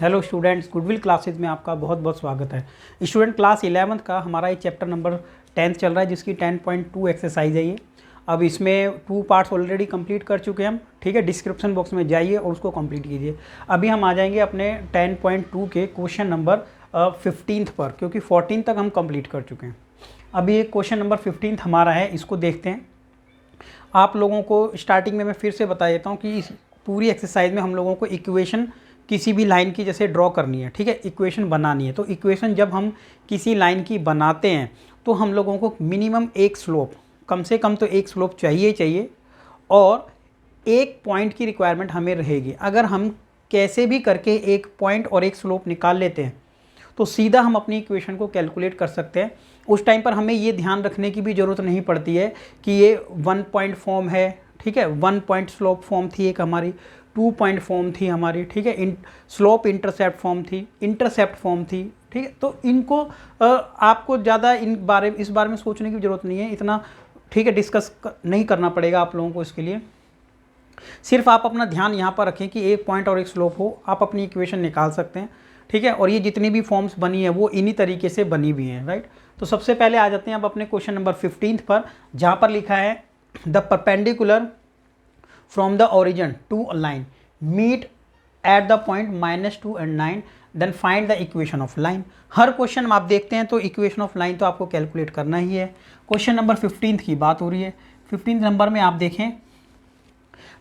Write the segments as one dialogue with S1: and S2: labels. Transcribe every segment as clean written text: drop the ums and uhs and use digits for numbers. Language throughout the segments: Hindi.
S1: हेलो स्टूडेंट्स, गुडविल क्लासेज में आपका बहुत बहुत स्वागत है। स्टूडेंट क्लास 11th का हमारा ये चैप्टर नंबर 10 चल रहा है, जिसकी 10.2 एक्सरसाइज है ये। अब इसमें 2 पार्ट्स ऑलरेडी कंप्लीट कर चुके हैं हम, ठीक है। डिस्क्रिप्शन बॉक्स में जाइए और उसको कंप्लीट कीजिए। अभी हम आ जाएंगे अपने 10.2 के क्वेश्चन नंबर 15 पर, क्योंकि 14 तक हम कंप्लीट कर चुके हैं। अभी एक क्वेश्चन नंबर 15 हमारा है, इसको देखते हैं। आप लोगों को स्टार्टिंग में मैं फिर से बता देता हूँ कि इस पूरी एक्सरसाइज में हम लोगों को इक्वेशन किसी भी लाइन की जैसे ड्रॉ करनी है, ठीक है, इक्वेशन बनानी है। तो इक्वेशन जब हम किसी लाइन की बनाते हैं तो हम लोगों को मिनिमम एक स्लोप, कम से कम तो एक स्लोप चाहिए और एक पॉइंट की रिक्वायरमेंट हमें रहेगी। अगर हम कैसे भी करके एक पॉइंट और एक स्लोप निकाल लेते हैं तो सीधा हम अपनी इक्वेशन को कैलकुलेट कर सकते हैं। उस टाइम पर हमें ये ध्यान रखने की भी ज़रूरत नहीं पड़ती है कि ये 1 पॉइंट फॉर्म है, ठीक है, 1 पॉइंट स्लोप फॉर्म थी एक हमारी, 2 पॉइंट फॉर्म थी हमारी, ठीक है, स्लोप इंटरसेप्ट फॉर्म थी, इंटरसेप्ट फॉर्म थी, ठीक है। तो इनको आपको ज़्यादा इस बारे में सोचने की ज़रूरत नहीं है इतना, ठीक है, डिस्कस नहीं करना पड़ेगा आप लोगों को। इसके लिए सिर्फ आप अपना ध्यान यहाँ पर रखें कि एक पॉइंट और एक स्लोप हो, आप अपनी इक्वेशन निकाल सकते हैं, ठीक है। और ये जितनी भी फॉर्म्स बनी है वो इन्हीं तरीके से बनी हुई हैं, राइट। तो सबसे पहले आ जाते हैं अब अपने क्वेश्चन नंबर 15 पर, जहाँ पर लिखा है the perpendicular from the origin to a line meet at the point -2 and 9, then find the equation of line. हर क्वेश्चन में आप देखते हैं तो इक्वेशन ऑफ लाइन तो आपको कैलकुलेट करना ही है। क्वेश्चन नंबर 15 की बात हो रही है। 15 नंबर में आप देखें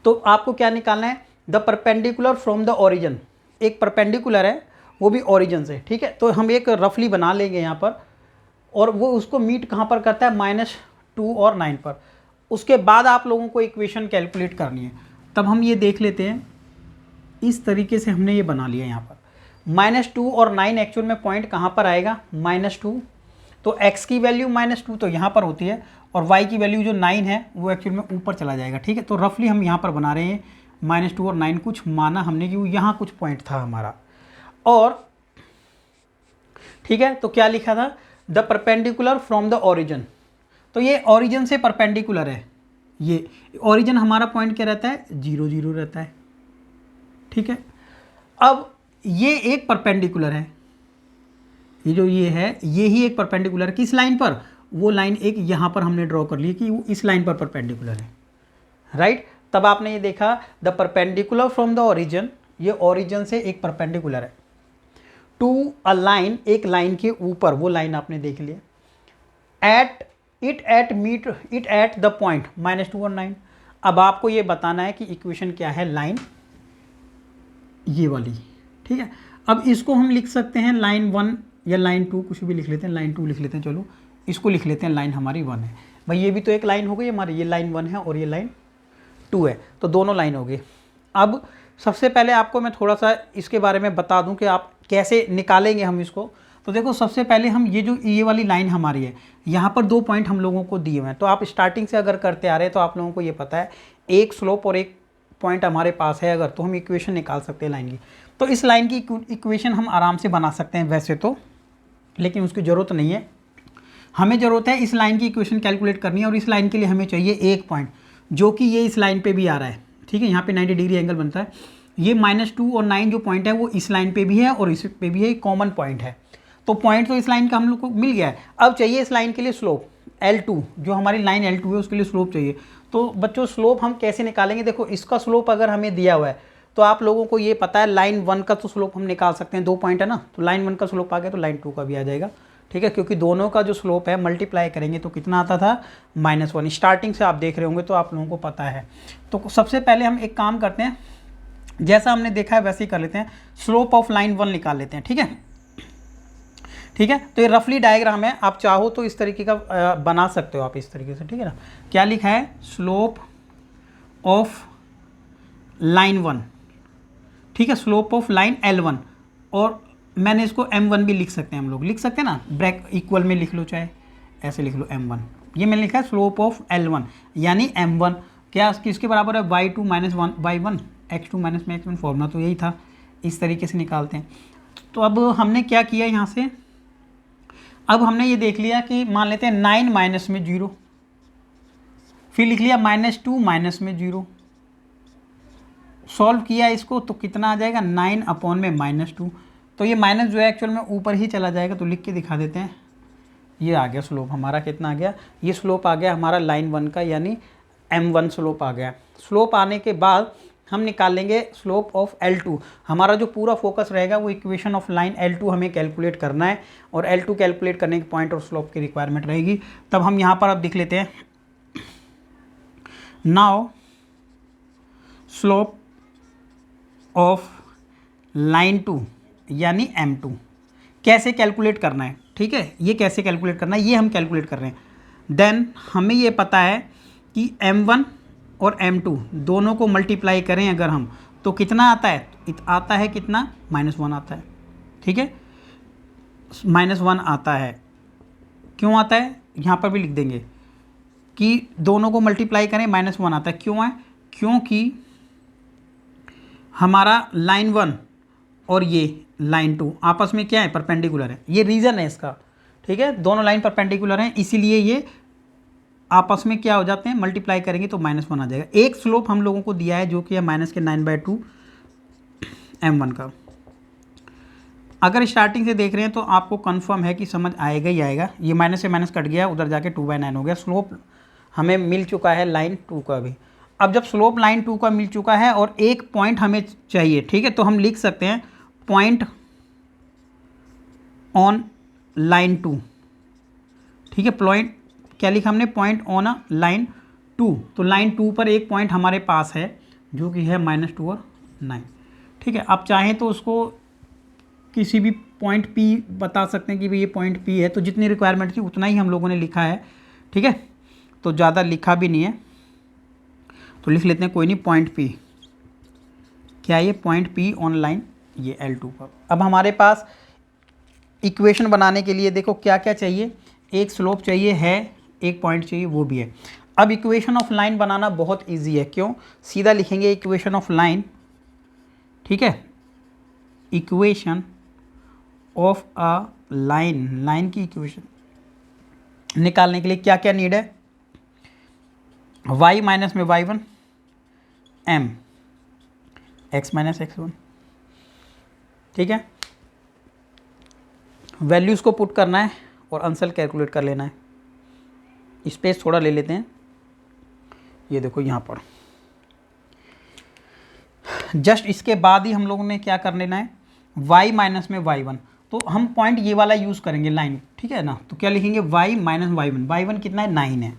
S1: तो आपको क्या निकालना है, the perpendicular from the origin. एक परपेंडिकुलर है, वो भी ओरिजिन से, ठीक है। तो हम एक रफली बना लेंगे यहाँ पर, और वो उसको मीट कहाँ पर करता है, -2 और 9 पर। उसके बाद आप लोगों को इक्वेशन कैलकुलेट करनी है। तब हम ये देख लेते हैं, इस तरीके से हमने ये बना लिया यहाँ पर। -2 और 9 एक्चुअल में पॉइंट कहाँ पर आएगा, -2, तो x की वैल्यू -2 तो यहाँ पर होती है, और y की वैल्यू जो 9 है वो एक्चुअल में ऊपर चला जाएगा, ठीक है। तो रफली हम यहाँ पर बना रहे हैं -2 और 9, कुछ माना हमने कि यहाँ कुछ पॉइंट था हमारा, और ठीक है। तो क्या लिखा था, the perpendicular from the origin. तो ये ओरिजिन से परपेंडिकुलर है, ये ओरिजिन हमारा पॉइंट क्या रहता है, 0 0 रहता है, ठीक है। अब ये एक परपेंडिकुलर है, ये जो ये है ये ही एक परपेंडिकुलर किस लाइन पर, वो लाइन एक यहाँ पर हमने ड्रॉ कर ली कि वो इस लाइन पर परपेंडिकुलर है, राइट। तब आपने ये देखा the perpendicular from the origin, ये ओरिजिन से एक परपेंडिकुलर है, टू अ लाइन, एक लाइन के ऊपर, वो लाइन आपने देख लिया, meet it at the point -2 और 9। अब आपको ये बताना है कि इक्वेशन क्या है, लाइन ये वाली, ठीक है। अब इसको हम लिख सकते हैं लाइन 1 या लाइन 2, कुछ भी लिख लेते हैं, लाइन 2 लिख लेते हैं, चलो इसको लिख लेते हैं, लाइन हमारी 1 है भाई। ये भी तो एक लाइन हो गई हमारी, ये लाइन 1 है और ये लाइन 2 है, तो दोनों लाइन हो गई। अब सबसे पहले आपको मैं थोड़ा सा इसके बारे में बता दूं कि आप कैसे निकालेंगे हम इसको। तो देखो, सबसे पहले हम ये वाली लाइन हमारी है, यहाँ पर 2 पॉइंट हम लोगों को दिए हुए हैं। तो आप स्टार्टिंग से अगर करते आ रहे हैं तो आप लोगों को ये पता है एक स्लोप और एक पॉइंट हमारे पास है, अगर तो हम इक्वेशन निकाल सकते हैं लाइन की। तो इस लाइन की इक्वेशन हम आराम से बना सकते हैं वैसे तो, लेकिन उसकी ज़रूरत नहीं है। हमें ज़रूरत है इस लाइन की इक्वेशन कैलकुलेट करनी है, और इस लाइन के लिए हमें चाहिए एक पॉइंट, जो कि ये इस लाइन पे भी आ रहा है, ठीक है। यहाँ पे 90 डिग्री एंगल बनता है। ये -2 और 9 जो पॉइंट है वो इस लाइन पे भी है और इस पे भी है, कॉमन पॉइंट है। तो पॉइंट तो इस लाइन का हम लोग को मिल गया है। अब चाहिए इस लाइन के लिए स्लोप, L2, जो हमारी लाइन L2 है उसके लिए स्लोप चाहिए। तो बच्चों स्लोप हम कैसे निकालेंगे, देखो इसका स्लोप अगर हमें दिया हुआ है तो आप लोगों को ये पता है लाइन 1 का तो स्लोप हम निकाल सकते हैं, 2 पॉइंट है ना, तो लाइन 1 का स्लोप आ गया तो लाइन 2 का भी आ जाएगा, ठीक है। क्योंकि दोनों का जो स्लोप है मल्टीप्लाई करेंगे तो कितना आता था, -1। स्टार्टिंग से आप देख रहे होंगे तो आप लोगों को पता है। तो सबसे पहले हम एक काम करते हैं, जैसा हमने देखा है वैसे ही कर लेते हैं, स्लोप ऑफ लाइन 1 निकाल लेते हैं, ठीक है, ठीक है। तो ये रफली डायग्राम है, आप चाहो तो इस तरीके का बना सकते हो आप इस तरीके से, ठीक है ना। क्या लिखा है, स्लोप ऑफ लाइन 1, ठीक है, स्लोप ऑफ लाइन L1, और मैंने इसको M1 भी लिख सकते हैं, हम लोग लिख सकते हैं ना, ब्रैक इक्वल में लिख लो, चाहे ऐसे लिख लो M1। ये मैंने लिखा है स्लोप ऑफ L1 यानी M1 क्या किसके बराबर है, y2 - 1 y1 x2 - x1, formula तो यही था, इस तरीके से निकालते हैं। तो अब हमने क्या किया यहाँ से, अब हमने ये देख लिया कि मान लेते हैं 9 माइनस में 0, फिर लिख लिया -2 माइनस में 0, सॉल्व किया इसको तो कितना आ जाएगा 9/-2। तो ये माइनस जो है एक्चुअल में ऊपर ही चला जाएगा, तो लिख के दिखा देते हैं। ये आ गया स्लोप हमारा, कितना आ गया, ये स्लोप आ गया हमारा लाइन 1 का, यानी m1 स्लोप आ गया। स्लोप आने के बाद हम निकाल लेंगे स्लोप ऑफ L2। हमारा जो पूरा फोकस रहेगा वो इक्वेशन ऑफ लाइन L2 हमें कैलकुलेट करना है, और L2 कैलकुलेट करने के पॉइंट और स्लोप की रिक्वायरमेंट रहेगी। तब हम यहाँ पर अब लिख लेते हैं, नाउ स्लोप ऑफ लाइन 2 यानी M2 कैसे कैलकुलेट करना है, ठीक है, ये कैसे कैलकुलेट करना है ये हम कैलकुलेट कर रहे हैं। देन हमें ये पता है कि M1 और M2 दोनों को मल्टीप्लाई करें अगर हम, तो कितना आता है, आता है कितना, -1 आता है, ठीक है, -1 आता है। क्यों आता है, यहाँ पर भी लिख देंगे कि दोनों को मल्टीप्लाई करें -1 आता है। क्यों है, क्योंकि हमारा लाइन 1 और ये लाइन 2 आपस में क्या है, परपेंडिकुलर है, ये रीज़न है इसका, ठीक है, दोनों लाइन परपेंडिकुलर हैं, इसीलिए ये आपस में क्या हो जाते हैं, मल्टीप्लाई करेंगे तो -1 आ जाएगा। एक स्लोप हम लोगों को दिया है जो कि है -9/2 M1 का। अगर स्टार्टिंग से देख रहे हैं तो आपको कंफर्म है कि समझ आएगा ही आएगा। ये माइनस से माइनस कट गया, उधर जाके 2/9 हो गया। स्लोप हमें मिल चुका है लाइन 2 का भी। अब जब स्लोप लाइन 2 का मिल चुका है और एक पॉइंट हमें चाहिए, ठीक है, तो हम लिख सकते हैं पॉइंट ऑन लाइन 2, ठीक है, पॉइंट क्या लिखा हमने, पॉइंट ऑन अ लाइन 2। तो लाइन 2 पर एक पॉइंट हमारे पास है जो कि है -2 और 9, ठीक है। आप चाहें तो उसको किसी भी पॉइंट P बता सकते हैं कि भाई ये पॉइंट P है, तो जितनी रिक्वायरमेंट थी उतना ही हम लोगों ने लिखा है, ठीक है, तो ज़्यादा लिखा भी नहीं है, तो लिख लेते हैं कोई नहीं, पॉइंट P, क्या ये पॉइंट P ऑन लाइन ये L2 पर। अब हमारे पास इक्वेशन बनाने के लिए देखो क्या क्या चाहिए, एक स्लोप चाहिए है, एक पॉइंट चाहिए वो भी है। अब इक्वेशन ऑफ लाइन बनाना बहुत इजी है, क्यों, सीधा लिखेंगे इक्वेशन ऑफ लाइन, ठीक है, equation of a line, line की इक्वेशन निकालने के लिए क्या क्या नीड है, y माइनस में y1 m x minus x1, ठीक है, वैल्यूज़ को पुट करना है और आंसर कैलकुलेट कर लेना है। स्पेस थोड़ा ले लेते हैं, ये देखो यहाँ पर जस्ट इसके बाद ही हम लोगों ने क्या कर लेना है, y माइनस में y1, तो हम पॉइंट ये वाला यूज़ करेंगे लाइन, ठीक है ना, तो क्या लिखेंगे y माइनस y1, y1 कितना है 9 है।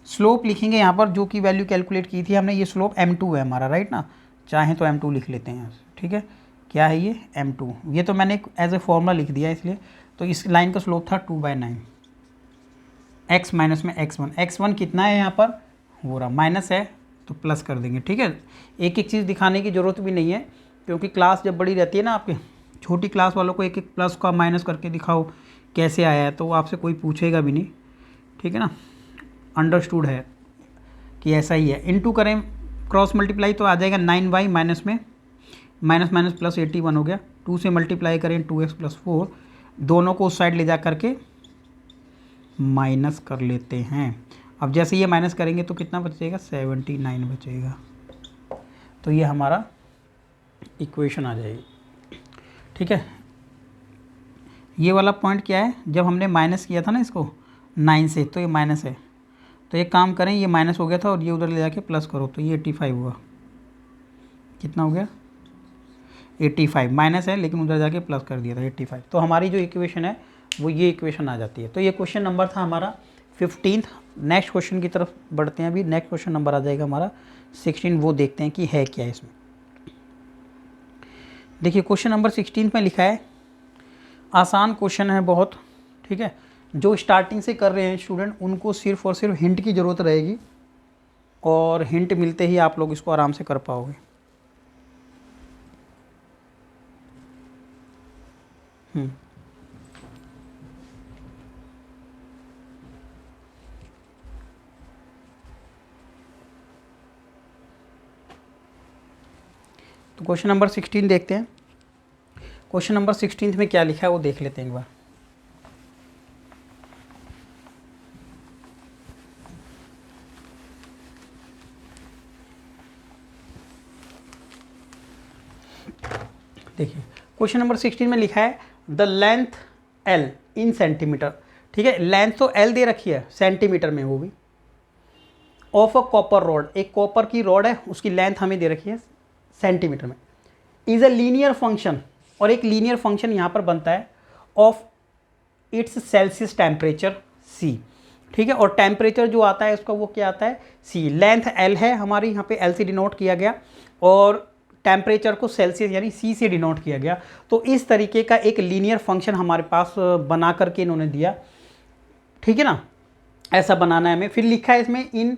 S1: स्लोप लिखेंगे यहाँ पर जो कि वैल्यू कैलकुलेट की थी हमने, ये स्लोप m2 है हमारा, राइट ना, चाहें तो m2 लिख लेते हैं यहाँ से, ठीक है, क्या है ये m2, ये तो मैंने एज ए फॉर्मूला लिख दिया इसलिए। तो इस लाइन का स्लोप था 2/9, x माइनस में x1, x1 कितना है यहाँ पर हो रहा, माइनस है तो प्लस कर देंगे, ठीक है। एक एक चीज़ दिखाने की ज़रूरत भी नहीं है, क्योंकि क्लास जब बड़ी रहती है ना आपके, छोटी क्लास वालों को एक एक प्लस का माइनस करके दिखाओ कैसे आया है, तो वो आपसे कोई पूछेगा भी नहीं, ठीक है ना, अंडरस्टूड है कि ऐसा ही है। इनटू करें क्रॉस मल्टीप्लाई तो आ जाएगा 9y माइनस में माइनस माइनस प्लस 81 हो गया, 2 से मल्टीप्लाई करें 2x + 4, दोनों को उस साइड ले जा करके माइनस कर लेते हैं। अब जैसे ये माइनस करेंगे तो कितना बचेगा, 79 बचेगा। तो ये हमारा इक्वेशन आ जाएगी, ठीक है। ये वाला पॉइंट क्या है, जब हमने माइनस किया था ना इसको 9 से, तो ये माइनस है, तो एक काम करें, ये माइनस हो गया था और ये उधर ले जाके प्लस करो, तो ये 85 हुआ, कितना हो गया 85, माइनस है लेकिन उधर जाके प्लस कर दिया था 85। तो हमारी जो इक्वेशन है वो ये इक्वेशन आ जाती है। तो ये क्वेश्चन नंबर था हमारा 15। नेक्स्ट क्वेश्चन की तरफ बढ़ते हैं। अभी नेक्स्ट क्वेश्चन नंबर आ जाएगा हमारा 16, वो देखते हैं कि है क्या इसमें। देखिए क्वेश्चन नंबर 16 में लिखा है, आसान क्वेश्चन है बहुत, ठीक है, जो स्टार्टिंग से कर रहे हैं स्टूडेंट उनको सिर्फ और सिर्फ हिंट की ज़रूरत रहेगी, और हिंट मिलते ही आप लोग इसको आराम से कर पाओगे। तो क्वेश्चन नंबर 16 देखते हैं। क्वेश्चन नंबर 16 में क्या लिखा है वो देख लेते हैं एक बार। देखिए क्वेश्चन नंबर 16 में लिखा है the length L in centimetre, ठीक है, लेंथ तो एल दे रखी है सेंटीमीटर में, वो भी ऑफ अ कॉपर रॉड, एक कॉपर की रॉड है उसकी लेंथ हमें दे रखी है सेंटीमीटर में, इज अ लीनियर फंक्शन, और एक लीनियर फंक्शन यहाँ पर बनता है of its Celsius temperature C, ठीक है, और टेम्परेचर जो आता है उसका वो क्या आता है सी, लेंथ एल है हमारी, यहाँ पे एल से डिनोट किया गया और टेम्परेचर को सेल्सियस यानी सी से डिनोट किया गया। तो इस तरीके का एक लीनियर फंक्शन हमारे पास बना करके इन्होंने दिया, ठीक है ना, ऐसा बनाना है हमें। फिर लिखा है इसमें इन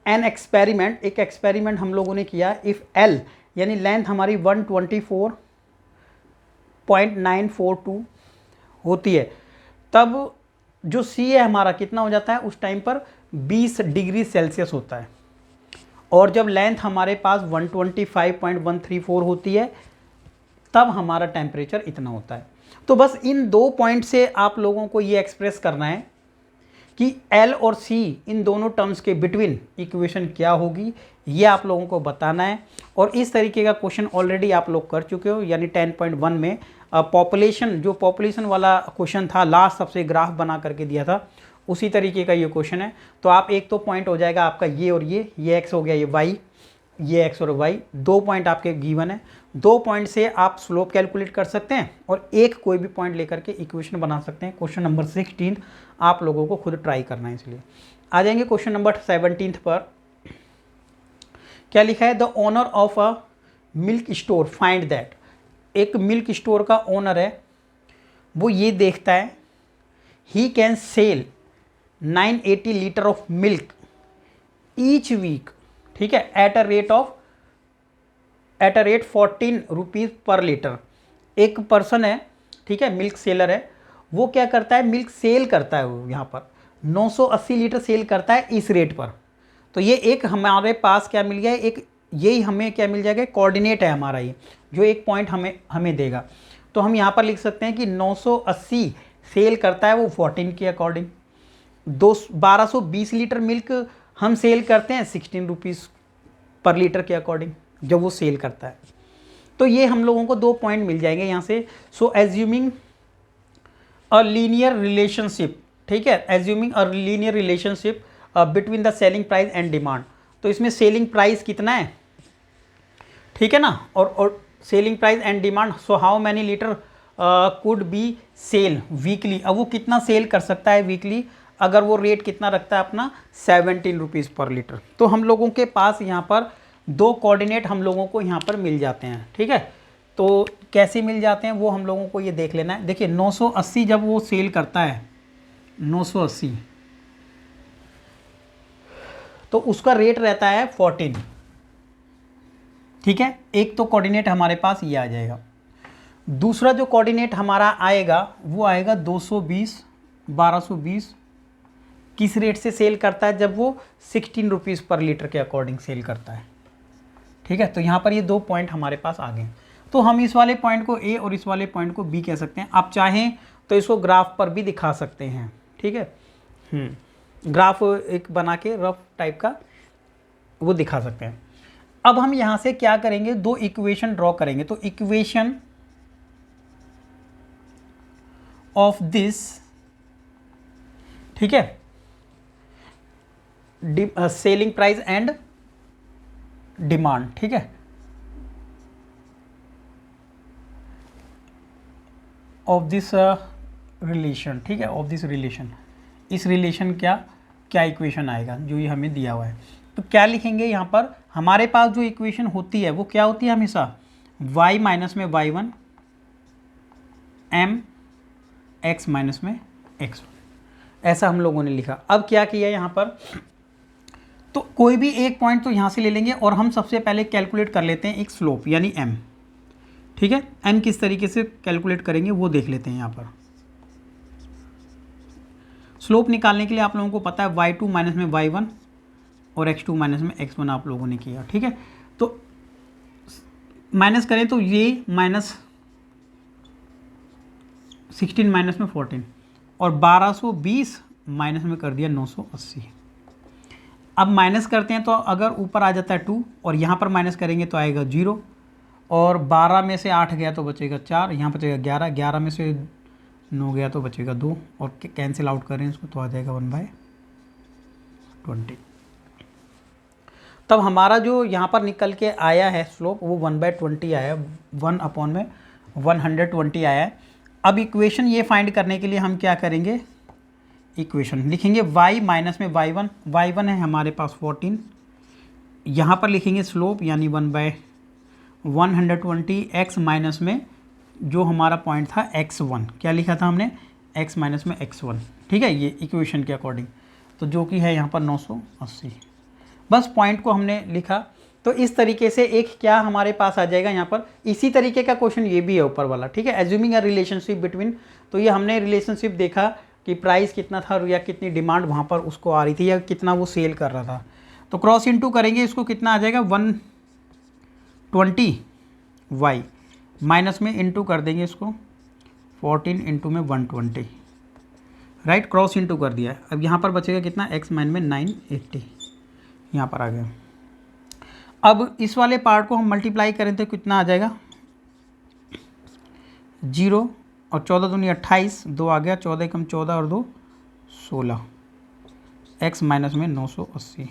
S1: एन एक्सपेरिमेंट, एक एक्सपेरिमेंट हम लोगों ने किया, इफ़ एल यानी लेंथ हमारी 124.942 होती है, तब जो सी है हमारा कितना हो जाता है उस टाइम पर 20 डिग्री सेल्सियस होता है, और जब लेंथ हमारे पास 125.134 होती है तब हमारा टेम्परेचर इतना होता है। तो बस इन दो पॉइंट से आप लोगों को ये एक्सप्रेस करना है कि L और C इन दोनों टर्म्स के बिटवीन इक्वेशन क्या होगी, ये आप लोगों को बताना है। और इस तरीके का क्वेश्चन ऑलरेडी आप लोग कर चुके हो, यानी 10.1 में पॉपुलेशन, जो पॉपुलेशन वाला क्वेश्चन था लास्ट सबसे ग्राफ बना करके दिया था, उसी तरीके का ये क्वेश्चन है। तो आप एक तो पॉइंट हो जाएगा आपका ये और ये x हो गया, ये y, ये x और y, 2 पॉइंट आपके गिवन है। 2 पॉइंट से आप स्लोप कैलकुलेट कर सकते हैं और एक कोई भी पॉइंट लेकर के इक्वेशन बना सकते हैं। क्वेश्चन नंबर 16 आप लोगों को खुद ट्राई करना है, इसलिए आ जाएंगे क्वेश्चन नंबर 17 पर। क्या लिखा है, the owner of a milk store find that, एक मिल्क स्टोर का ओनर है, वो ये देखता है he can sell 980 litre of milk each week, ठीक है, at a rate 14 rupees per litre. एक पर्सन है, ठीक है, मिल्क सेलर है, वो क्या करता है, मिल्क सेल करता है, वो यहाँ पर 980 लीटर सेल करता है इस रेट पर। तो ये एक हमारे पास क्या मिल गया है, एक यही हमें क्या मिल जाएगा, कोऑर्डिनेट है हमारा ये, जो एक पॉइंट हमें देगा। तो हम यहाँ पर लिख सकते हैं कि 980 सेल करता है वो 14 के अकॉर्डिंग, 1220 लीटर मिल्क हम सेल करते हैं 16 रुपीज़ पर लीटर के अकॉर्डिंग जब वो सेल करता है। तो ये हम लोगों को 2 पॉइंट मिल जाएंगे यहाँ से। सो एज्यूमिंग अ लीनियर रिलेशनशिप, ठीक है, assuming a linear relationship between the selling price and demand. तो इसमें सेलिंग प्राइस कितना है, ठीक है ना, और selling price and demand, so how many litre could be sell weekly, अब वो कितना सेल कर सकता है वीकली, अगर वो रेट कितना रखता है अपना 17 रुपीज़ पर लीटर। तो हम लोगों के पास यहाँ पर 2 कोऑर्डिनेट हम लोगों को यहाँ पर मिल जाते हैं, ठीक है। तो कैसे मिल जाते हैं वो हम लोगों को ये देख लेना है। देखिए 980 जब वो सेल करता है 980, तो उसका रेट रहता है 14, ठीक है। एक तो कोऑर्डिनेट हमारे पास ये आ जाएगा। दूसरा जो कोऑर्डिनेट हमारा आएगा वो आएगा 220, 1220, किस रेट से सेल करता है, जब वो 16 रुपीज़ पर लीटर के अकॉर्डिंग सेल करता है, ठीक है। तो यहाँ पर ये 2 पॉइंट हमारे पास आ गए। तो हम इस वाले पॉइंट को ए और इस वाले पॉइंट को बी कह सकते हैं। आप चाहें तो इसको ग्राफ पर भी दिखा सकते हैं, ठीक है, ग्राफ एक बना के रफ टाइप का वो दिखा सकते हैं। अब हम यहाँ से क्या करेंगे, 2 इक्वेशन ड्रॉ करेंगे। तो इक्वेशन ऑफ दिस, ठीक है, सेलिंग प्राइस एंड डिमांड, ठीक है, ऑफ दिस रिलेशन, ठीक है, ऑफ दिस रिलेशन, इस रिलेशन क्या इक्वेशन आएगा जो ये हमें दिया हुआ है। तो क्या लिखेंगे यहाँ पर, हमारे पास जो इक्वेशन होती है वो क्या होती है हमेशा, y माइनस में y1 m x माइनस में x1, ऐसा हम लोगों ने लिखा। अब क्या किया यहाँ पर, तो कोई भी एक पॉइंट तो यहाँ से ले लेंगे और हम सबसे पहले कैलकुलेट कर लेते हैं एक स्लोप यानी m, ठीक है। m किस तरीके से कैलकुलेट करेंगे वो देख लेते हैं। यहाँ पर स्लोप निकालने के लिए आप लोगों को पता है y2 माइनस में y1 और x2 माइनस में x1 आप लोगों ने किया, ठीक है। तो माइनस करें तो ये माइनस 16 माइनस में 14 और 1220 माइनस में कर दिया 980। अब माइनस करते हैं तो अगर ऊपर आ जाता है 2 और यहाँ पर माइनस करेंगे तो आएगा 0 और 12 में से 8 गया तो बचेगा 4, यहाँ बचेगा 11, 11 में से 9 गया तो बचेगा 2, और कैंसिल आउट करें इसको तो आ जाएगा 1/20। तब हमारा जो यहाँ पर निकल के आया है स्लोप वो 1/20 आया, 1/120 आया है। अब इक्वेशन ये फाइंड करने के लिए हम क्या करेंगे, इक्वेशन लिखेंगे y माइनस में y1 है हमारे पास 14, यहाँ पर लिखेंगे स्लोप यानी 1/120, x माइनस में जो हमारा पॉइंट था x1, क्या लिखा था हमने, x माइनस में x1, ठीक है, ये इक्वेशन के अकॉर्डिंग, तो जो कि है यहाँ पर 980। बस पॉइंट को हमने लिखा। तो इस तरीके से एक क्या हमारे पास आ जाएगा यहाँ पर, इसी तरीके का क्वेश्चन ये भी है ऊपर वाला, ठीक है, एज्यूमिंग अ रिलेशनशिप बिटवीन, तो ये हमने रिलेशनशिप देखा कि प्राइस कितना था या कितनी डिमांड वहाँ पर उसको आ रही थी या कितना वो सेल कर रहा था। तो क्रॉस इनटू करेंगे इसको, कितना आ जाएगा 120y माइनस में इनटू कर देंगे इसको 14 इंटू में 120, राइट, क्रॉस इनटू कर दिया है। अब यहाँ पर बचेगा कितना, x माइन में 980 यहाँ पर आ गया। अब इस वाले पार्ट को हम मल्टीप्लाई करें तो कितना आ जाएगा 0 और 14 दूनी 28, 2 आ गया, 14 कम 14 और 2 16, x माइनस में 980।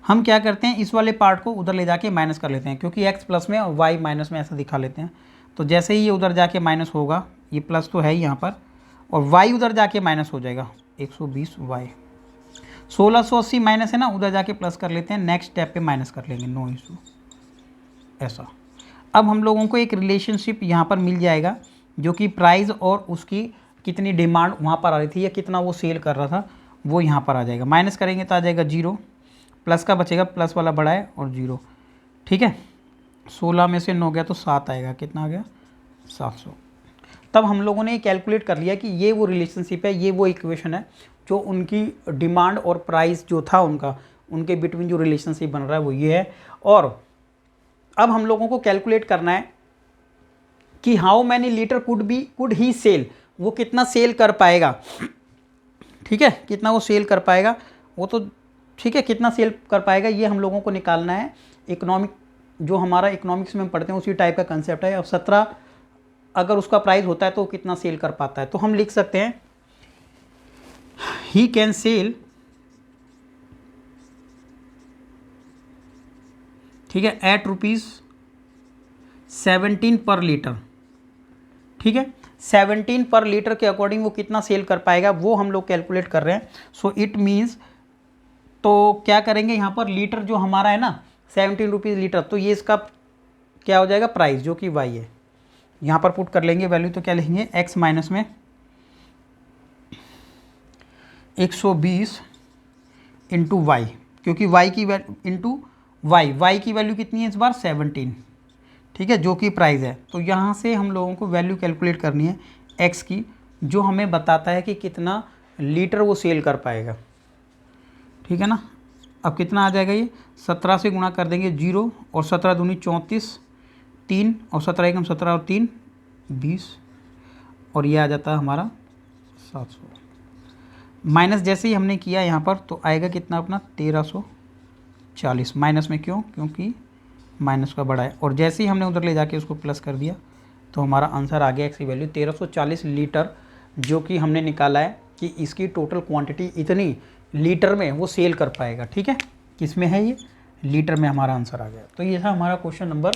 S1: हम क्या करते हैं, इस वाले पार्ट को उधर ले जाके माइनस कर लेते हैं, क्योंकि x प्लस में और y माइनस में ऐसा दिखा लेते हैं। तो जैसे ही ये उधर जाके माइनस होगा, ये प्लस तो है ही यहाँ पर, और y उधर जाके माइनस हो जाएगा 120y, 1680 माइनस है ना, उधर जाके प्लस कर लेते हैं, नेक्स्ट स्टेप पे माइनस कर लेंगे, नो इशू, ऐसा। अब हम लोगों को एक रिलेशनशिप यहाँ पर मिल जाएगा जो कि प्राइस और उसकी कितनी डिमांड वहाँ पर आ रही थी या कितना वो सेल कर रहा था वो यहाँ पर आ जाएगा। माइनस करेंगे तो आ जाएगा 0, प्लस का बचेगा, प्लस वाला बड़ा है और 0, ठीक है। 16 में से 9 गया तो 7 आएगा, कितना आ गया 700। तब हम लोगों ने कैलकुलेट कर लिया कि ये वो रिलेशनशिप है, ये वो इक्वेशन है जो उनकी डिमांड और प्राइस जो था उनका, उनके बिटवीन जो रिलेशनशिप बन रहा है वो ये है। और अब हम लोगों को कैलकुलेट करना है कि how many litre could he sell, वो कितना सेल कर पाएगा, ठीक है, कितना वो सेल कर पाएगा वो तो ठीक है, कितना सेल कर पाएगा ये हम लोगों को निकालना है। इकोनॉमिक जो हमारा इकोनॉमिक्स में हम पढ़ते हैं उसी टाइप का कंसेप्ट है। अब 17 अगर उसका प्राइस होता है तो कितना सेल कर पाता है, तो हम लिख सकते हैं ही कैन सेल, ठीक है, एट ₹17 पर लीटर, ठीक है, 17 पर लीटर के अकॉर्डिंग वो कितना सेल कर पाएगा वो हम लोग कैलकुलेट कर रहे हैं। सो इट मीन्स, तो क्या करेंगे यहाँ पर, लीटर जो हमारा है ना 17 रुपीज़ लीटर, तो ये इसका क्या हो जाएगा प्राइस जो कि y है, यहाँ पर पुट कर लेंगे वैल्यू, तो क्या लिखेंगे x माइनस में 120 इंटू वाई, क्योंकि y की वैल्यू इंटू y की वैल्यू कितनी है इस बार 17, ठीक है, जो कि प्राइस है। तो यहाँ से हम लोगों को वैल्यू कैलकुलेट करनी है x की, जो हमें बताता है कि कितना लीटर वो सेल कर पाएगा, ठीक है ना। अब कितना आ जाएगा, ये 17 से गुणा कर देंगे 0, और 17 दूनी 34, 3 और 17 एकम 17 और 3 20, और ये आ जाता है हमारा 700। माइनस जैसे ही हमने किया यहाँ पर तो आएगा कितना अपना 1340, माइनस में क्यों, क्योंकि माइनस का बड़ा है, और जैसे ही हमने उधर ले जाके उसको प्लस कर दिया तो हमारा आंसर आ गया x की वैल्यू 1340 लीटर, जो कि हमने निकाला है कि इसकी टोटल क्वांटिटी इतनी लीटर में वो सेल कर पाएगा, ठीक है, किस में है ये लीटर में, हमारा आंसर आ गया। तो ये था हमारा क्वेश्चन नंबर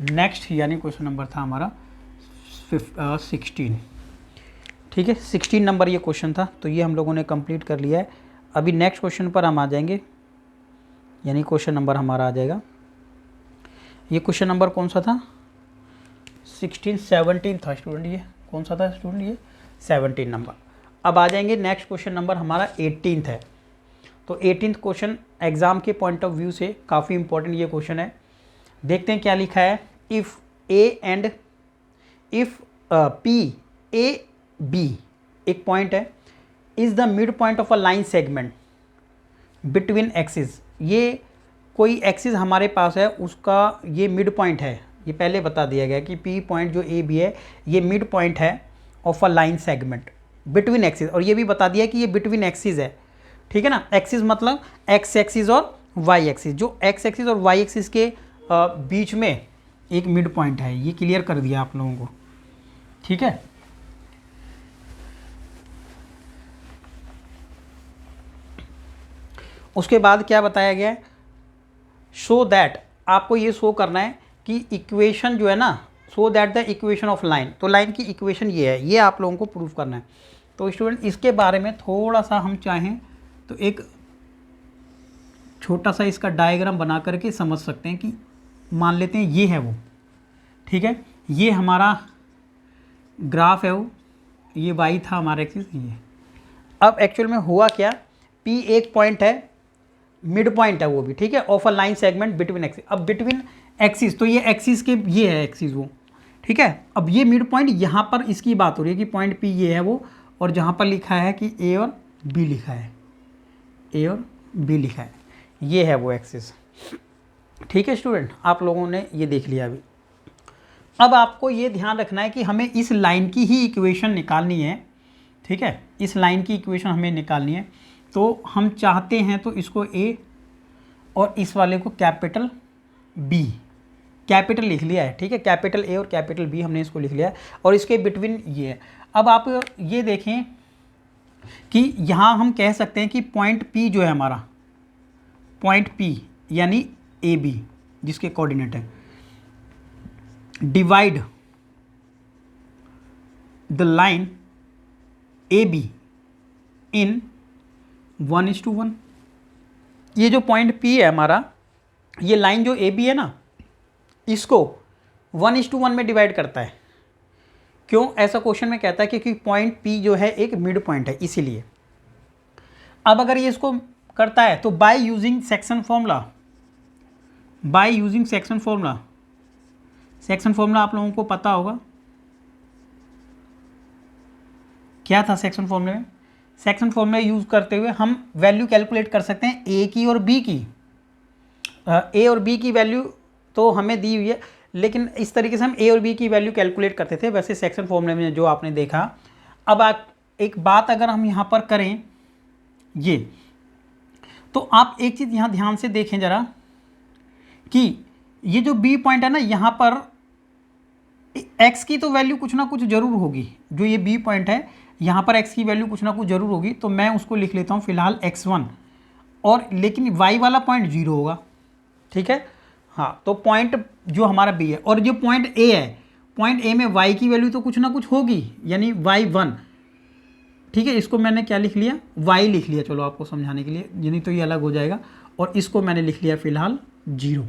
S1: नेक्स्ट, यानी क्वेश्चन नंबर था हमारा 16, ठीक है, 16 नंबर ये क्वेश्चन था। तो ये हम लोगों ने कंप्लीट कर लिया है। अभी नेक्स्ट क्वेश्चन पर हम आ जाएंगे, यानी क्वेश्चन नंबर हमारा आ जाएगा, ये क्वेश्चन नंबर कौन सा था 16, 17 था स्टूडेंट, ये कौन सा था स्टूडेंट, ये 17 नंबर। अब आ जाएंगे नेक्स्ट क्वेश्चन नंबर हमारा 18 है। तो 18 क्वेश्चन एग्जाम के पॉइंट ऑफ व्यू से काफ़ी इंपॉर्टेंट ये क्वेश्चन है। देखते हैं क्या लिखा है, इफ़ पी ए बी एक पॉइंट है, is the mid point of a line segment between axis, ये कोई एक्सिस हमारे पास है उसका ये मिड पॉइंट है, ये पहले बता दिया गया कि पी पॉइंट जो ए बी है ये मिड पॉइंट है of a line segment between axis, और ये भी बता दिया कि ये बिटवीन एक्सिस है, ठीक है ना। एक्सिस मतलब एक्स एक्सिस और वाई एक्सिस, जो एक्स एक्सिस और वाई एक्सिस के बीच में एक मिड पॉइंट है, ये क्लियर कर दिया आप लोगों को, ठीक है। उसके बाद क्या बताया गया है, शो दैट, आपको ये शो करना है कि इक्वेशन जो है ना, so that the equation of line, तो लाइन की इक्वेशन ये है, ये आप लोगों को प्रूफ करना है। तो स्टूडेंट इसके बारे में थोड़ा सा हम चाहें तो एक छोटा सा इसका डायग्राम बना करके समझ सकते हैं कि मान लेते हैं ये है वो, ठीक है, ये हमारा ग्राफ है वो, ये वाई था हमारा एक्सिस ये। अब एक्चुअल में हुआ क्या, पी एक पॉइंट है, मिड पॉइंट है वो भी, ठीक है, of a line segment between axis. अब बिटवीन एक्सिस, तो ये एक्सिस के ये है एक्सिस वो, ठीक है। अब ये मिड पॉइंट यहाँ पर इसकी बात हो रही है कि पॉइंट पी ये है वो, और जहाँ पर लिखा है कि ए और बी लिखा है, ए और बी लिखा है, ये है वो एक्सिस, ठीक है स्टूडेंट, आप लोगों ने ये देख लिया अभी। अब आपको ये ध्यान रखना है कि हमें इस लाइन की ही इक्वेशन निकालनी है, ठीक है, इस लाइन की इक्वेशन हमें निकालनी है। तो हम चाहते हैं तो इसको ए और इस वाले को कैपिटल बी, कैपिटल लिख लिया है, ठीक है, कैपिटल ए और कैपिटल बी हमने इसको लिख लिया है, और इसके बिटवीन ये है। अब आप ये देखें कि यहाँ हम कह सकते हैं कि पॉइंट पी जो है हमारा, पॉइंट पी यानी ए बी जिसके कोऑर्डिनेट है, divide the line A be in 1:1। ये जो पॉइंट पी है हमारा, ये लाइन जो ए बी है ना, इसको 1:1 में डिवाइड करता है। क्यों ऐसा क्वेश्चन में कहता है, क्योंकि पॉइंट पी जो है एक मिड पॉइंट है, इसीलिए। अब अगर ये इसको करता है तो by using section formula, by using section formula, section formula आप लोगों को पता होगा क्या था सेक्शन फॉर्मूले में। सेक्शन फॉर्मूला यूज़ करते हुए हम वैल्यू कैलकुलेट कर सकते हैं ए की और बी की। ए और बी की वैल्यू तो हमें दी हुई है, लेकिन इस तरीके से हम ए और बी की वैल्यू कैलकुलेट करते थे वैसे सेक्शन फॉर्मूले में जो आपने देखा। अब आप एक बात अगर हम यहाँ पर करें ये, तो आप एक चीज़ यहाँ ध्यान से देखें ज़रा कि ये जो बी पॉइंट है ना, यहाँ पर एक्स की तो वैल्यू कुछ ना कुछ ज़रूर होगी। जो ये बी पॉइंट है यहाँ पर एक्स की वैल्यू कुछ ना कुछ ज़रूर होगी, तो मैं उसको लिख लेता हूँ फिलहाल x1, और लेकिन y वाला पॉइंट 0 होगा, ठीक है। हाँ, तो पॉइंट जो हमारा बी है, और जो पॉइंट ए है, पॉइंट ए में y की वैल्यू तो कुछ ना कुछ होगी, यानी y1, ठीक है। इसको मैंने क्या लिख लिया, y लिख लिया, चलो आपको समझाने के लिए, यानी तो ये अलग हो जाएगा, और इसको मैंने लिख लिया फिलहाल 0।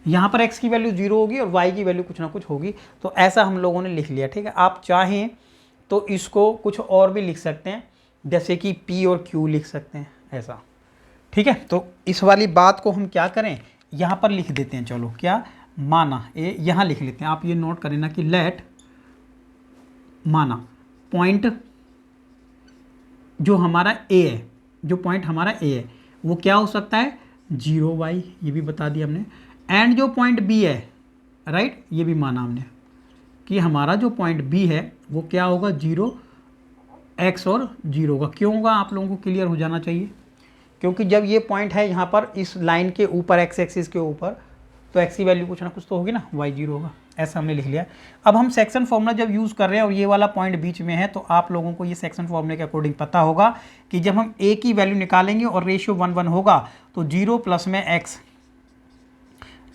S1: यहाँ पर x की वैल्यू 0 होगी और y की वैल्यू कुछ ना कुछ होगी, तो ऐसा हम लोगों ने लिख लिया, ठीक है। आप चाहें तो इसको कुछ और भी लिख सकते हैं, जैसे कि p और q लिख सकते हैं, ऐसा, ठीक है। तो इस वाली बात को हम क्या करें, यहाँ पर लिख देते हैं, चलो क्या माना ए, यहाँ लिख लेते हैं, आप ये नोट करें ना कि लेट माना पॉइंट जो हमारा ए है, जो पॉइंट हमारा ए है वो क्या हो सकता है 0y, ये भी बता दिया हमने, एंड जो पॉइंट बी है, राइट, ये भी माना हमने कि हमारा जो पॉइंट बी है वो क्या होगा 0x और 0 होगा। क्यों होगा आप लोगों को क्लियर हो जाना चाहिए, क्योंकि जब ये पॉइंट है यहाँ पर इस लाइन के ऊपर, एक्स एक्सिस के ऊपर, तो एक्स की वैल्यू कुछ ना कुछ तो होगी ना, y 0 होगा, ऐसा हमने लिख लिया। अब हम सेक्शन फॉर्मूला जब यूज़ कर रहे हैं और ये वाला पॉइंट बीच में है, तो आप लोगों को ये सेक्शन फॉर्मूले के अकॉर्डिंग पता होगा कि जब हम a की वैल्यू निकालेंगे और रेशियो 1:1 होगा, तो 0 प्लस में x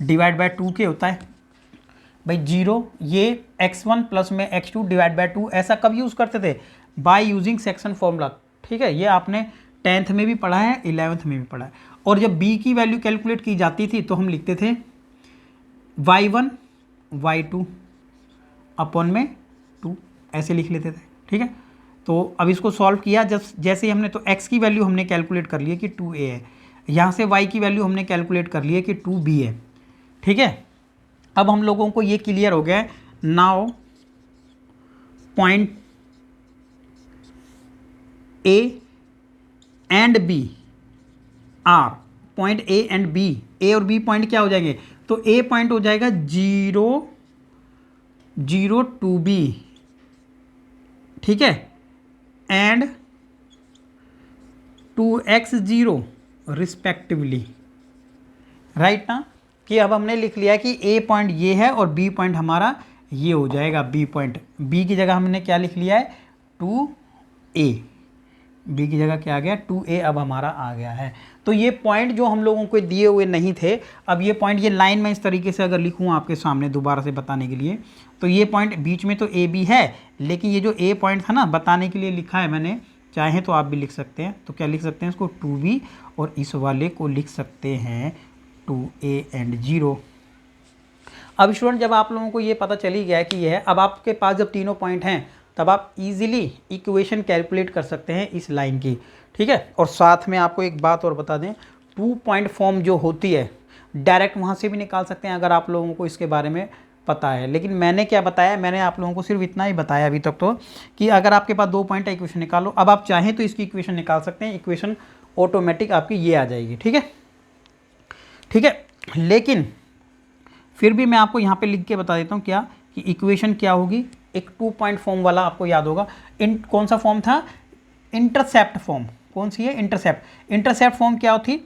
S1: डिवाइड बाय 2 के होता है भाई 0, ये x1 प्लस में x2 डिवाइड बाय 2, ऐसा कब यूज़ करते थे, बाय यूजिंग सेक्शन फॉर्मूला, ठीक है। ये आपने 10th में भी पढ़ा है, 11th में भी पढ़ा है। और जब b की वैल्यू कैलकुलेट की जाती थी तो हम लिखते थे y1 y2 अपॉन में 2, ऐसे लिख लेते थे, ठीक है। तो अब इसको सॉल्व किया, जब जैसे ही हमने, तो x की वैल्यू हमने कैलकुलेट कर ली है कि 2a है, यहाँ से y की वैल्यू हमने कैलकुलेट कर ली है कि 2b है, ठीक है। अब हम लोगों को ये क्लियर हो गया है। Now point A and B are, point A and B, A और बी पॉइंट क्या हो जाएंगे, तो ए पॉइंट हो जाएगा 0 0 2b, ठीक है, एंड 2x 0 रिस्पेक्टिवली, राइट ना। कि अब हमने लिख लिया कि ए पॉइंट ये है और बी पॉइंट हमारा ये हो जाएगा बी पॉइंट। बी की जगह हमने क्या लिख लिया है 2a, बी की जगह क्या आ गया 2a अब हमारा आ गया है। तो ये पॉइंट जो हम लोगों को दिए हुए नहीं थे, अब ये पॉइंट ये लाइन में इस तरीके से अगर लिखूँ आपके सामने दोबारा से बताने के लिए, तो ये पॉइंट बीच में तो ए बी है, लेकिन ये जो ए पॉइंट था ना बताने के लिए लिखा है मैंने, चाहे तो आप भी लिख सकते हैं। तो क्या लिख सकते हैं इसको 2b और इस वाले को लिख सकते हैं 2a एंड 0। अब स्टूडेंट जब आप लोगों को ये पता चली गया कि ये है, अब आपके पास जब तीनों पॉइंट हैं तब आप इजीली इक्वेशन कैलकुलेट कर सकते हैं इस लाइन की, ठीक है। और साथ में आपको एक बात और बता दें, 2 पॉइंट फॉर्म जो होती है डायरेक्ट वहाँ से भी निकाल सकते हैं अगर आप लोगों को इसके बारे में पता है। लेकिन मैंने क्या बताया, मैंने आप लोगों को सिर्फ इतना ही बताया अभी तक तो, कि अगर आपके पास 2 पॉइंट है इक्वेशन निकालो। अब आप चाहें तो इसकी इक्वेशन निकाल सकते हैं, इक्वेशन ऑटोमेटिक आपकी ये आ जाएगी, ठीक है, ठीक है। लेकिन फिर भी मैं आपको यहाँ पे लिख के बता देता हूँ क्या, कि इक्वेशन क्या होगी, एक 2 पॉइंट फॉर्म वाला आपको याद होगा। कौन सा फॉर्म था, इंटरसेप्ट फॉर्म। कौन सी है, इंटरसेप्ट। इंटरसेप्ट फॉर्म क्या होती,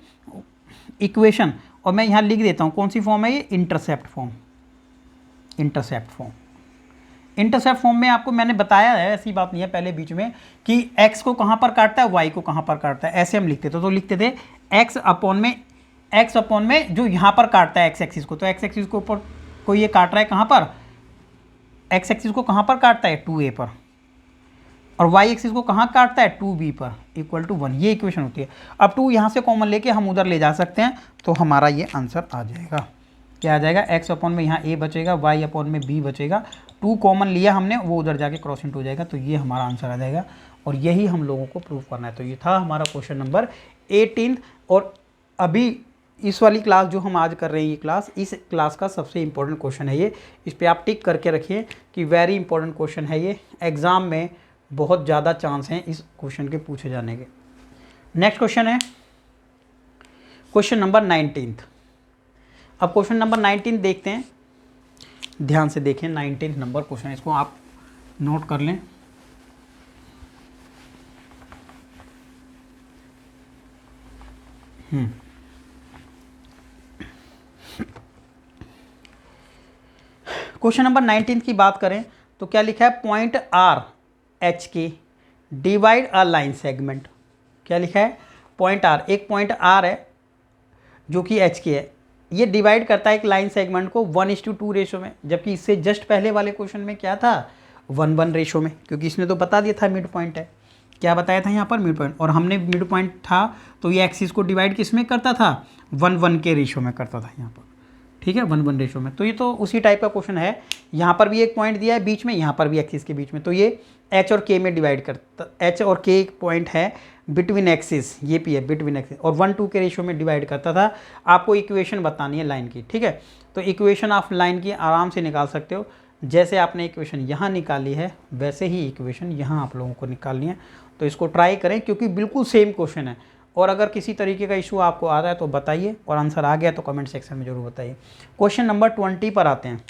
S1: इक्वेशन, और मैं यहाँ लिख देता हूँ कौन सी फॉर्म है ये, intercept form. Intercept form, intercept form में आपको मैंने बताया है, ऐसी बात नहीं है पहले बीच में, कि x को कहाँ पर काटता है, y को कहाँ पर काटता है, ऐसे हम लिखते थे। तो लिखते थे x अपॉन में जो यहाँ पर काटता है x एक्सिस को, तो x एक्सिस को ऊपर को ये काट रहा है कहाँ पर, x एक्सिस को कहाँ पर काटता है 2a पर, और y एक्सिस को कहाँ काटता है 2b पर, इक्वल टू 1। ये इक्वेशन होती है। अब 2 यहाँ से कॉमन लेके हम उधर ले जा सकते हैं, तो हमारा ये आंसर आ जाएगा। क्या आ जाएगा, x अपॉन में यहाँ a बचेगा, y अपॉन में b बचेगा, 2 कॉमन लिया हमने, वो उधर जाके क्रॉस इनटू हो जाएगा, तो ये हमारा आंसर आ जाएगा। और यही हम लोगों को प्रूव करना है। तो ये था हमारा क्वेश्चन नंबर 18। और अभी इस वाली क्लास जो हम आज कर रहे हैं, ये क्लास, इस क्लास का सबसे इंपॉर्टेंट क्वेश्चन है ये। इस पर आप टिक करके रखिए कि वेरी इंपॉर्टेंट क्वेश्चन है ये, एग्ज़ाम में बहुत ज़्यादा चांस हैं इस क्वेश्चन के पूछे जाने के। नेक्स्ट क्वेश्चन है क्वेश्चन नंबर 19। अब क्वेश्चन नंबर 19 देखते हैं, ध्यान से देखें। 19 नंबर क्वेश्चन, इसको आप नोट कर लें। क्वेश्चन नंबर 19 की बात करें तो क्या लिखा है, पॉइंट आर एच के डिवाइड अ लाइन सेगमेंट। क्या लिखा है, पॉइंट आर, एक पॉइंट आर है जो कि एच के है, ये डिवाइड करता है एक लाइन सेगमेंट को 1:2 रेशो में, जबकि इससे जस्ट पहले वाले क्वेश्चन में क्या था 1:1 रेशो में, क्योंकि इसने तो बता दिया था मिड पॉइंट है। क्या बताया था यहाँ पर, मिड पॉइंट, और हमने मिड पॉइंट था तो ये एक्सिस को डिवाइड किस में करता था, 1:1 के रेशो में करता था यहाँ पर, ठीक है, 1:1 रेशो में। तो ये तो उसी टाइप का क्वेश्चन है। यहाँ पर भी एक पॉइंट दिया है बीच में, यहाँ पर भी एक्सिस के बीच में, तो ये एच और के में डिवाइड करता, एच और के एक पॉइंट है बिटवीन एक्सिस, ये भी है बिटवीन एक्सिस, और 1:2 के रेशो में डिवाइड करता था। आपको इक्वेशन बतानी है लाइन की, ठीक है। तो इक्वेशन आप लाइन की आराम से निकाल सकते हो। जैसे आपने इक्वेशन यहाँ निकाली है वैसे ही इक्वेशन यहाँ आप लोगों को निकालनी है। तो इसको ट्राई करें क्योंकि बिल्कुल सेम क्वेश्चन है। और अगर किसी तरीके का इशू आपको आ रहा है तो बताइए, और आंसर आ गया तो कमेंट सेक्शन में ज़रूर बताइए। क्वेश्चन नंबर 20 पर आते हैं।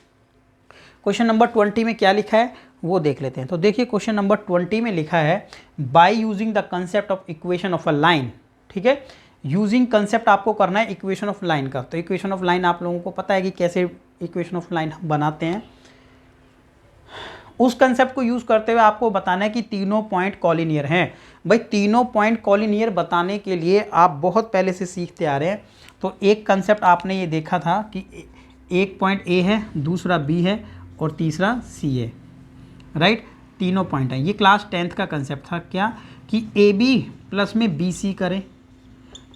S1: क्वेश्चन नंबर 20 में क्या लिखा है वो देख लेते हैं। तो देखिए क्वेश्चन नंबर 20 में लिखा है, by using the concept of equation of a line, ठीक है। यूजिंग कंसेप्ट आपको करना है इक्वेशन ऑफ लाइन का। तो इक्वेशन ऑफ लाइन आप लोगों को पता है कि कैसे इक्वेशन ऑफ लाइन हम बनाते हैं। उस कंसेप्ट को यूज़ करते हुए आपको बताना है कि तीनों पॉइंट कॉलिनियर हैं। भाई तीनों पॉइंट कॉलिनियर बताने के लिए आप बहुत पहले से सीखते आ रहे हैं। तो एक कंसेप्ट आपने ये देखा था कि एक पॉइंट ए है, दूसरा बी है और तीसरा सी है, राइट। तीनों पॉइंट हैं। ये क्लास 10th का कंसेप्ट था क्या, कि ए बी प्लस में बी सी करें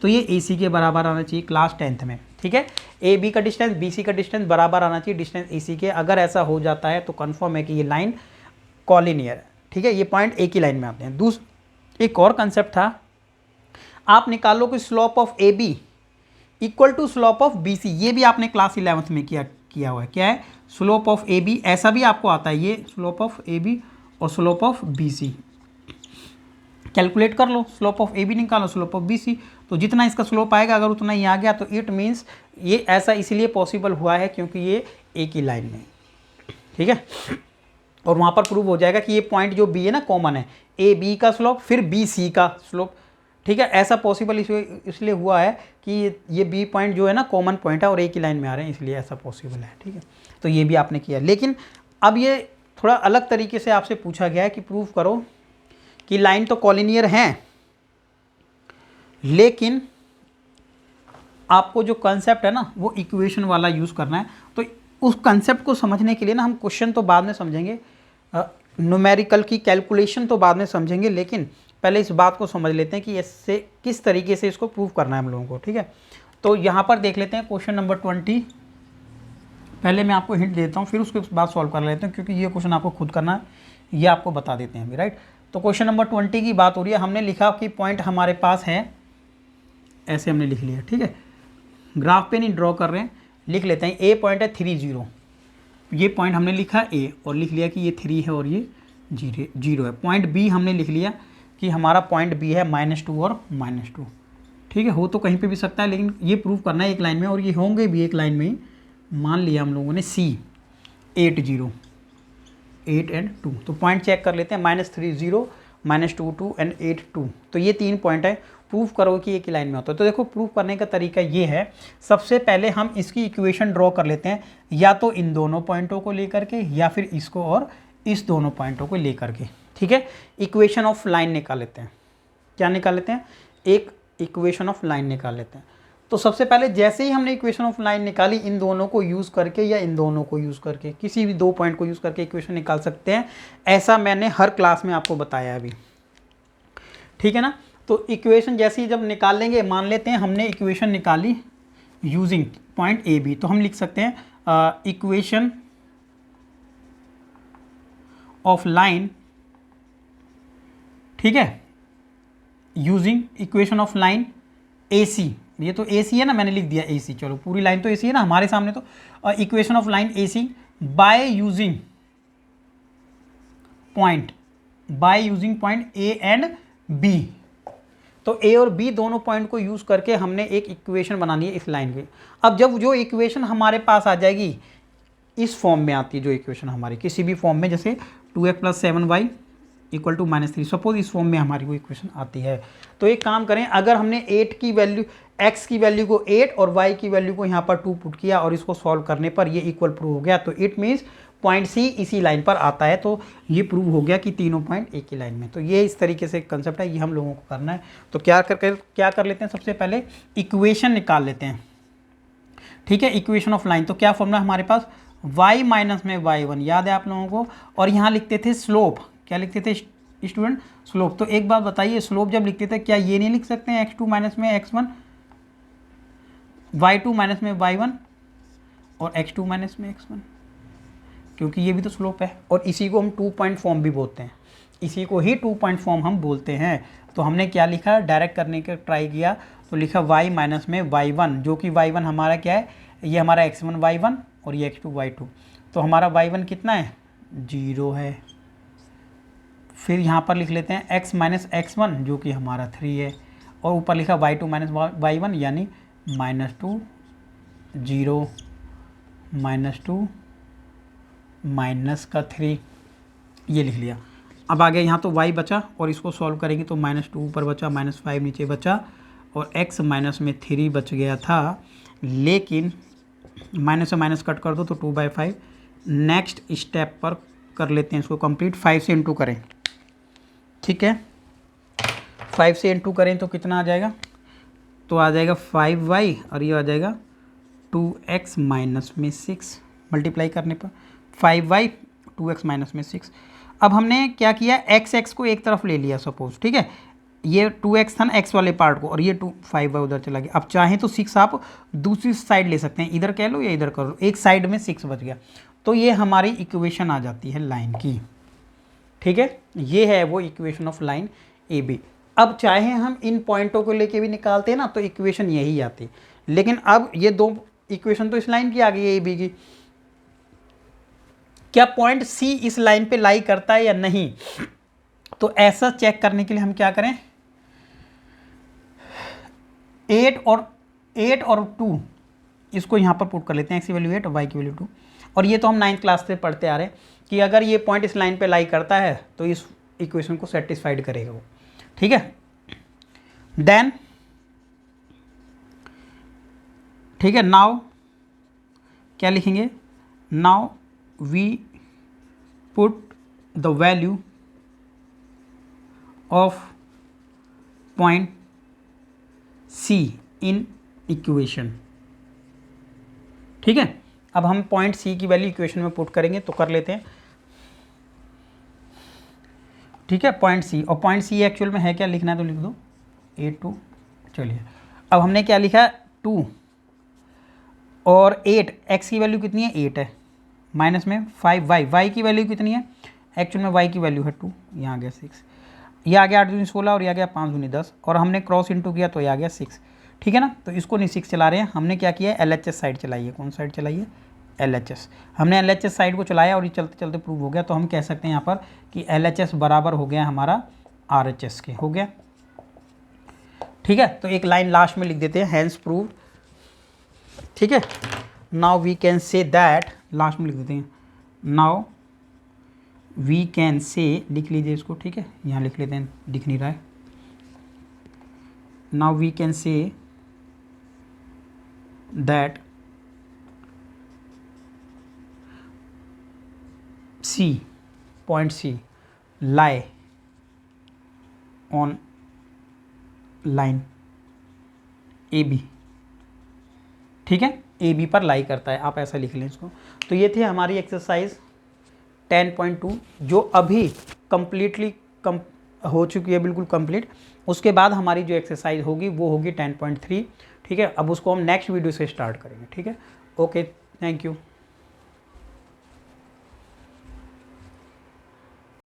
S1: तो ये ए सी के बराबर आना चाहिए क्लास 10th में, ठीक है। ए बी का डिस्टेंस बी सी का डिस्टेंस बराबर आना चाहिए डिस्टेंस ए सी के। अगर ऐसा हो जाता है तो कंफर्म है कि ये लाइन कॉलिनियर है, ठीक है। ये पॉइंट एक ही लाइन में आते हैं। एक और कंसेप्ट था, आप निकालो कि slope of A B equal to slope of B C. ये भी आपने क्लास 11th में किया हुआ है। क्या है, स्लोप ऑफ ए बी, ऐसा भी आपको आता है, ये स्लोप ऑफ ए बी और slope of B C calculate कर लो। स्लोप ऑफ ए बी निकालो, स्लोप ऑफ बी सी, तो जितना इसका स्लोप आएगा अगर उतना ही आ गया तो इट मीन्स ये ऐसा इसलिए पॉसिबल हुआ है क्योंकि ये एक ही लाइन में, ठीक है। और वहाँ पर प्रूव हो जाएगा कि ये पॉइंट जो बी है ना कॉमन है, ए बी का स्लोप फिर बी सी का स्लोप, ठीक है। ऐसा पॉसिबल इसलिए हुआ है कि ये बी पॉइंट जो है ना कॉमन पॉइंट है और एक ही लाइन में आ रहे हैं, इसलिए ऐसा पॉसिबल है। ठीक है, तो ये भी आपने किया। लेकिन अब ये थोड़ा अलग तरीके से आपसे पूछा गया है कि प्रूव करो कि लाइन तो कॉलिनियर हैं, लेकिन आपको जो कंसेप्ट है ना वो इक्वेशन वाला यूज़ करना है। तो उस कंसेप्ट को समझने के लिए ना हम क्वेश्चन तो बाद में समझेंगे, न्यूमेरिकल की कैलकुलेशन तो बाद में समझेंगे, लेकिन पहले इस बात को समझ लेते हैं कि इससे किस तरीके से इसको प्रूव करना है हम लोगों को। ठीक है, तो यहाँ पर देख लेते हैं क्वेश्चन नंबर 20। पहले मैं आपको हिंट देता हूँ, फिर उसके बाद सॉल्व कर लेते हैं, क्योंकि ये क्वेश्चन आपको खुद करना है, ये आपको बता देते हैं अभी। राइट, तो क्वेश्चन नंबर 20 की बात हो रही है। हमने लिखा कि पॉइंट हमारे पास है, ऐसे हमने लिख लिया। ठीक है, ग्राफ पे नहीं ड्रॉ कर रहे हैं, लिख लेते हैं। ए पॉइंट है 3 0, ये पॉइंट हमने लिखा ए और लिख लिया कि ये 3 है और ये 0 है। पॉइंट बी हमने लिख लिया कि हमारा पॉइंट बी है -2 और -2। ठीक है, हो तो कहीं पे भी सकता है, लेकिन ये प्रूव करना है एक लाइन में, और ये होंगे भी एक लाइन में ही। मान लिया हम लोगों ने सी 8 0 8 और 2। तो पॉइंट चेक कर लेते हैं, -3 0 -2 2 एंड 8 2। तो ये 3 पॉइंट है। प्रूफ करो कि एक ही लाइन में होता है। तो देखो प्रूफ करने का तरीका ये है, सबसे पहले हम इसकी इक्वेशन ड्रॉ कर लेते हैं, या तो इन दोनों पॉइंटों को लेकर के, या फिर इसको और इस दोनों पॉइंटों को लेकर के। ठीक है, इक्वेशन ऑफ लाइन निकाल लेते हैं। क्या निकाल लेते हैं? एक इक्वेशन ऑफ लाइन निकाल लेते हैं। तो सबसे पहले जैसे ही हमने इक्वेशन ऑफ लाइन निकाली, इन दोनों को यूज़ करके या इन दोनों को यूज़ करके, किसी भी 2 पॉइंट को यूज़ करके इक्वेशन निकाल सकते हैं। ऐसा मैंने हर क्लास में आपको बताया अभी। ठीक है ना, तो इक्वेशन जैसे ही जब निकाल लेंगे, मान लेते हैं हमने इक्वेशन निकाली यूजिंग पॉइंट ए बी, तो हम लिख सकते हैं इक्वेशन ऑफ लाइन, ठीक है, using equation of line A सी। ये तो ए सी है ना, मैंने लिख दिया ए सी, चलो पूरी लाइन तो ए सी है ना हमारे सामने। तो equation of line A C by using point A and B. तो ए और बी दोनों पॉइंट को यूज़ करके हमने एक इक्वेशन बनानी है इस लाइन की। अब जब जो इक्वेशन हमारे पास आ जाएगी, इस फॉर्म में आती है जो इक्वेशन हमारी, किसी भी फॉर्म में, जैसे 2x + 7y = -3, सपोज इस फॉर्म में हमारी वो इक्वेशन आती है, तो एक काम करें, अगर हमने 8 की वैल्यू, x की वैल्यू को 8 और y की वैल्यू को यहाँ पर 2 पुट किया और इसको सॉल्व करने पर ये इक्वल प्रूव हो गया, तो इट मीन्स पॉइंट सी इसी लाइन पर आता है। तो ये प्रूव हो गया कि तीनों पॉइंट एक ही लाइन में। तो ये इस तरीके से कंसेप्ट है, ये हम लोगों को करना है। तो क्या कर लेते हैं, सबसे पहले इक्वेशन निकाल लेते हैं। ठीक है, इक्वेशन ऑफ लाइन। तो क्या फॉर्मूला हमारे पास, y माइनस में y1, याद है आप लोगों को, और यहाँ लिखते थे स्लोप। क्या लिखते थे स्टूडेंट? स्लोप। तो एक बात बताइए, स्लोप जब लिखते थे क्या ये नहीं लिख सकते हैं x2 माइनस में x1, y2 माइनस में y1 और x2 माइनस में x1, क्योंकि ये भी तो स्लोप है। और इसी को हम 2 पॉइंट फॉर्म भी बोलते हैं, इसी को ही 2 पॉइंट फॉर्म हम बोलते हैं। तो हमने क्या लिखा, डायरेक्ट करने का ट्राई किया, तो लिखा y माइनस में y1, जो कि y1 हमारा क्या है, ये हमारा x1 y1 और ये x2 y2। तो हमारा y1 कितना है, 0 है। फिर यहाँ पर लिख लेते हैं x माइनस x1, जो कि हमारा 3 है, और ऊपर लिखा y2 माइनस y1, यानी -2 0 -2 -3, ये लिख लिया। अब आगे यहाँ तो y बचा, और इसको सॉल्व करेंगे तो -2 ऊपर बचा, -5 नीचे बचा, और x माइनस में 3 बच गया था, लेकिन माइनस से माइनस कट कर दो तो 2/5। नेक्स्ट स्टेप पर कर लेते हैं इसको कंप्लीट, 5 से इंटू करें। ठीक है, 5 से इंटू करें तो कितना आ जाएगा, तो आ जाएगा 5y, और ये आ जाएगा 2x माइनस में 6, मल्टीप्लाई करने पर 5y 2x माइनस में 6। अब हमने क्या किया, x को एक तरफ ले लिया सपोज, ठीक है, ये 2x था ना x वाले पार्ट को, और ये 5y उधर चला गया। अब चाहें तो 6 आप दूसरी साइड ले सकते हैं, इधर कह लो या इधर कर लो, एक साइड में 6 बच गया। तो ये हमारी इक्वेशन आ जाती है लाइन की। ठीक है, ये है वो equation of line A B. अब चाहे हम इन पॉइंटों को लेके भी निकालते हैं ना, तो इक्वेशन यही आती, लेकिन अब ये 2 इक्वेशन तो इस लाइन की आ गई है ए बी की। क्या पॉइंट सी इस लाइन पे लाई करता है या नहीं, तो ऐसा चेक करने के लिए हम क्या करें, 8 और 2 इसको यहाँ पर पुट कर लेते हैं, x की वैल्यू 8 और y की वैल्यू 2। और ये तो हम 9th क्लास से पढ़ते आ रहे हैं कि अगर ये पॉइंट इस लाइन पे लाई करता है तो इस इक्वेशन को सेटिस्फाइड करेगा वो। ठीक है, देन ठीक है, नाउ क्या लिखेंगे, now we put the value of point C in equation. ठीक है, अब हम पॉइंट सी की वैल्यू इक्वेशन में पुट करेंगे, तो कर लेते हैं। ठीक है, पॉइंट सी, और पॉइंट सी एक्चुअल में है क्या, लिखना है तो लिख दो A2। चलिए, अब हमने क्या लिखा है 2 और 8, x की वैल्यू कितनी है 8 है, माइनस में 5y, y की वैल्यू कितनी है, एक्चुअल में y की वैल्यू है 2, यहाँ आ गया 6, ये आ गया 8 दूनी 16 और ये आ गया 5 दूनी 10, और हमने क्रॉस इनटू किया तो ये आ गया 6। ठीक है ना, तो इसको नहीं 6 चला रहे हैं, हमने क्या किया है LHS साइड चलाई है। कौन साइड चलाई है, LHS। हमने LHS साइड को चलाया और ये चलते चलते प्रूव हो गया, तो हम कह सकते हैं यहाँ पर कि LHS बराबर हो गया हमारा RHS के, हो गया। ठीक है, तो एक लाइन लास्ट में लिख देते हैं, हैंस प्रूव। ठीक है, now we can say that, last में लिख देते हैं, नाउ वी कैन से, लिख लीजिए इसको। ठीक है, यहाँ लिख लेते हैं, दिख नहीं रहा है। Now we can say that C, point C lie on line AB। ठीक है, AB पर लाई करता है, आप ऐसा लिख लें इसको। तो ये थी हमारी एक्सरसाइज 10.2 जो अभी कंप्लीटली हो चुकी है, बिल्कुल कंप्लीट। उसके बाद हमारी जो एक्सरसाइज होगी वो होगी 10.3। ठीक है, अब उसको हम नेक्स्ट वीडियो से स्टार्ट करेंगे। ठीक है, ओके, थैंक यू।